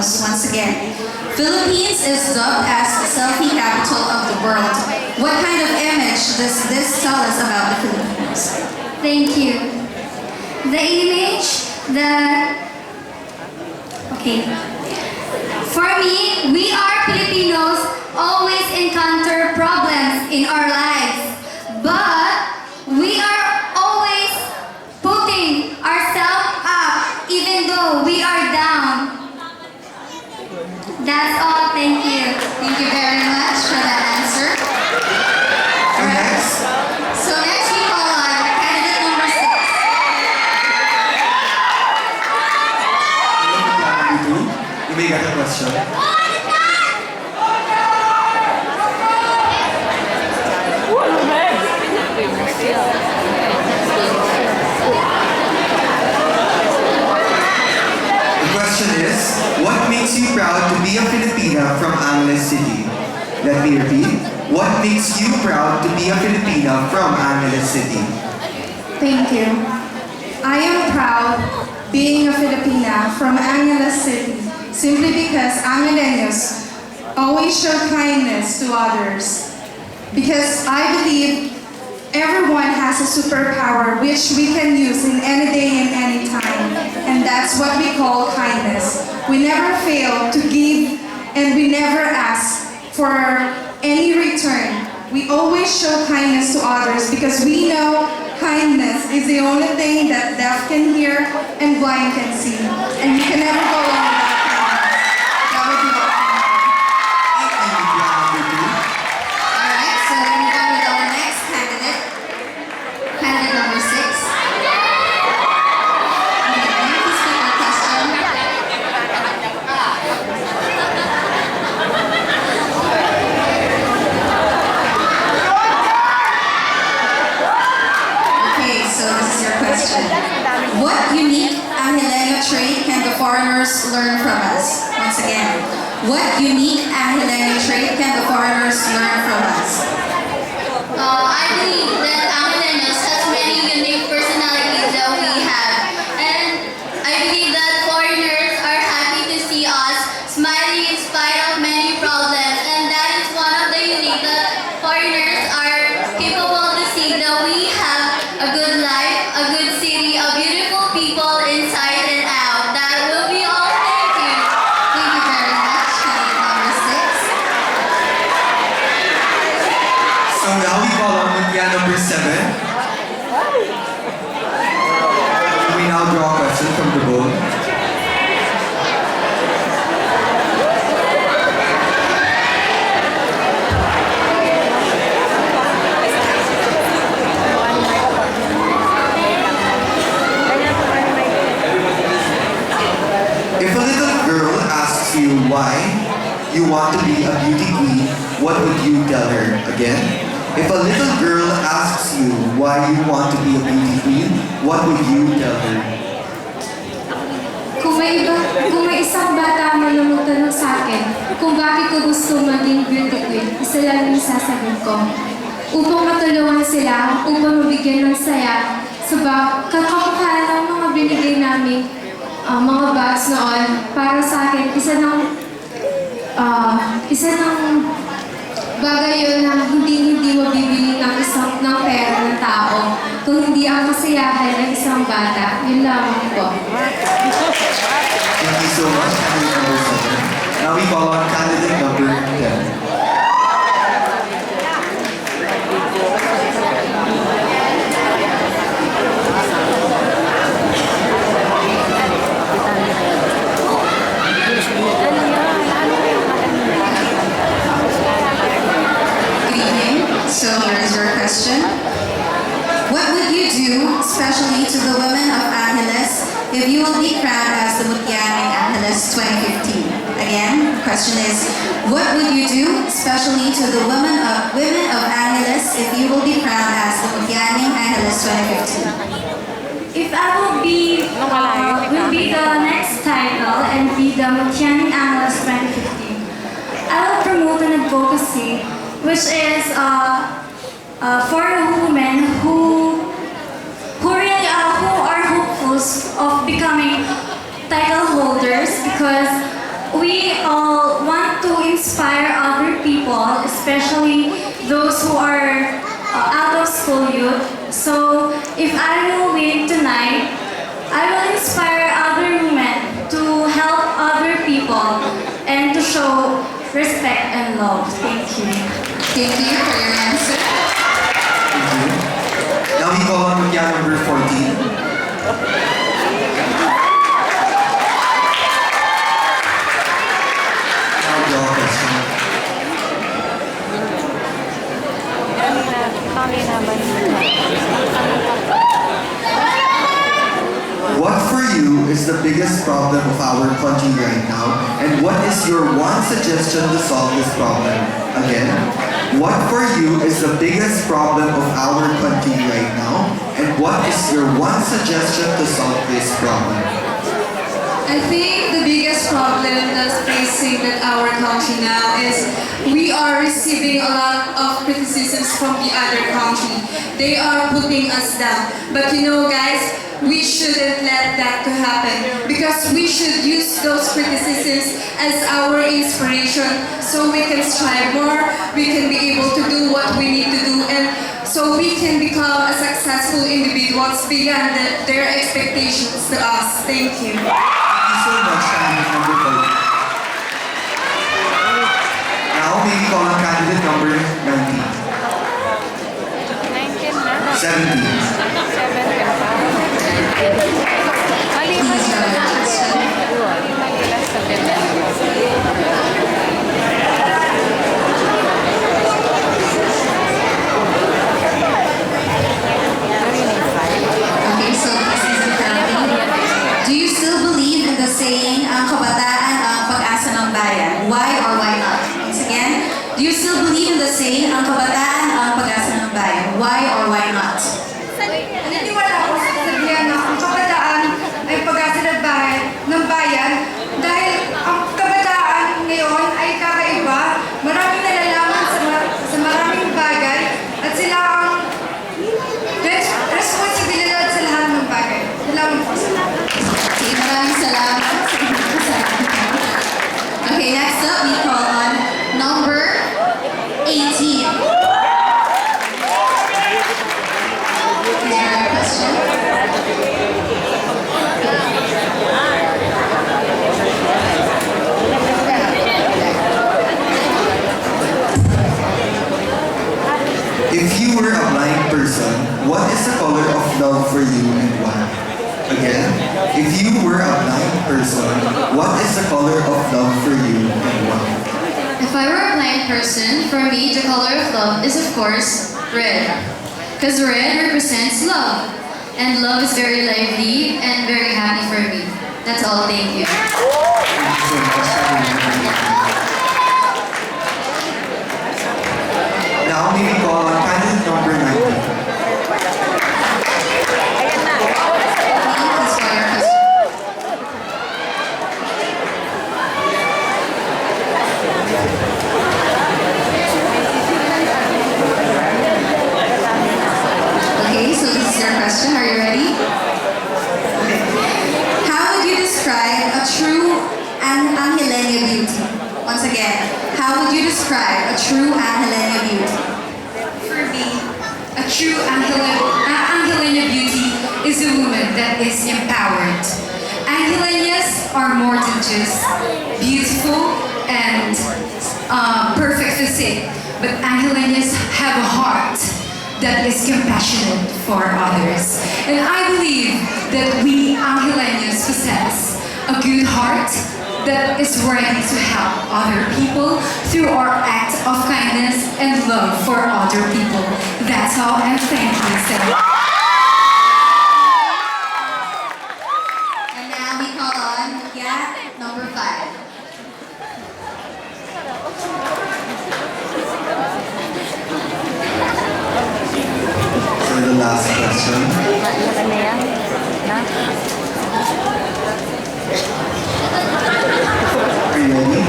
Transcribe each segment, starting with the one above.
Filipinos once again. Philippines is dubbed as the selfie capital of the world. What kind of image does this tell us about the Filipinos? Thank you. The image that... Okay. For me, we are Filipinos always encounter problems in our lives. But we are always putting ourselves up even though we are down. That's all. Thank you. Thank you very much for that answer. Alright. So next we call on candidate number 6. You may get a question. The question is, what makes you proud to be a Filipina from Angeles City? Let me repeat. What makes you proud to be a Filipina from Angeles City? Thank you. I am proud being a Filipina from Angeles City simply because Angeleños always show kindness to others. Because I believe everyone has a superpower which we can use in any day and any time. And that's what we call kindness. We never fail to give and we never ask for any return. We always show kindness to others because we know kindness is the only thing that deaf can hear and blind can see. And you can never go wrong without kindness. That would be all. Alright, so then we go with our next candidate. Candidate number 6. Okay, please pick your question. Okay, so this is your question. What unique Angeleno trait can the foreigners learn from us? Once again, what unique Angeleno trait can the foreigners learn from us? I believe that Angeleños has many unique personalities that we have. And I believe that foreigners are happy to see us smiling in spite of many problems. And that is one of the unique that foreigners are capable to see that we have a good life, a good city, a beautiful people inside and out. That will be all. Thank you. Thank you very much, candidate number 6. So now we call on Mutya number 7. We now draw a question from the board. If a little girl asks you why you want to be a beauty queen, what would you tell her? Again, if a little girl asks you why you want to be a beauty queen, what would you tell her? Kung may isang bata man na magtanong sa akin kung bakit ko gusto maging beauty queen, isa lang yung sasagot ko. Upang matulungan sila, upang mabigyan ng saya sa kakamukha ng mga binigay namin mga bags noon. Para sa akin, isa ng bagay yun na hindi mabibili ng pera ng tao kung hindi ang kasiyahan ng isang bata. Yun lamang po. Thank you so much, candidate number 7. Now we call on candidate number 10. Good evening. So here is your question. What would you do, especially to the women of Angeles, if you will be crowned as the Mutyaning Angeles 2015? Again, the question is, what would you do, especially to the women of Angeles, if you will be crowned as the Mutyaning Angeles 2015? If I will be the next title and be the Mutyaning Angeles 2015, I will promote an advocacy which is for women who are hopeful of becoming title holders, because we all want to inspire other people, especially those who are out of school youth. So if I will win tonight, I will inspire other women to help other people and to show respect and love. Thank you. Thank you for your answer. Thank you. Now we call on Mutya number 14. Now draw a question. What for you is the biggest problem of our country right now? And what is your one suggestion to solve this problem? Again, what for you is the biggest problem of our country right now? And what is your one suggestion to solve this problem? I think the biggest problem that's facing with our country now is we are receiving a lot of criticisms from the other country. They are putting us down. But you know guys, we shouldn't let that to happen because we should use those criticisms as our inspiration so we can strive more, we can be able to do what we need to do, and so we can become a successful individuals beyond their expectations to us. Thank you. Thank you so much, candidate number 4. Now may we call on candidate number 19. 17. Please draw your question. Okay, so this is Do you still believe in the saying, ang kabataan ang pag-asa ng bayan? Why or why not? Once again, do you still believe in the saying, ang kabataan ang pag-asa ng bayan? Why or why not? Naniniwala ako sa sabihan na ang kabataan ay pag-asa ng bayan dahil ang kabataan ngayon ay kakaiba, maraming nalalaman sa maraming bagay at sila ang responsibilidad sa lahat ng bagay. Salamat po. Okay, maraming salamat. Okay, next up, we call on number 18. Is there a question? If you were a blind person, what is the color of love for you and why? Again, if you were a blind person, what is the color of love for you and why? If I were a blind person, for me, the color of love is of course red. Because red represents love. And love is very lively and very happy for me. That's all, thank you. Thank you so much, candidate number 19. Now may we call on candidate number 19. Please draw your question. Okay, so this is your question. Are you ready? How would you describe a true Angelenia beauty? Once again, how would you describe a true Angelenia beauty? For me, a true Angelenia beauty is a woman that is empowered. Angelenias are more than just beautiful and perfect physique, but Angelenias have a heart that is compassionate for others. And I believe that we Angelenias possess a good heart that is ready to help other people through our act of kindness and love for other people. That's all, and thank you, Sarah. And now we call on number 5. For the last question. Are you ready?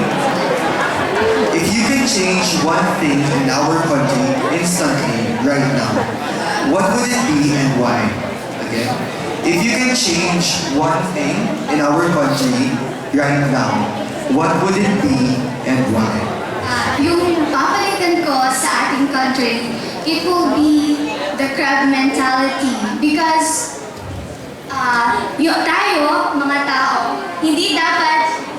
If you can change one thing in our country instantly, right now, what would it be and why? Again, if you can change one thing in our country right now, what would it be and why? Yung papalitan ko sa ating country, it will be the crab mentality. Because tayo, mga tao, hindi dapat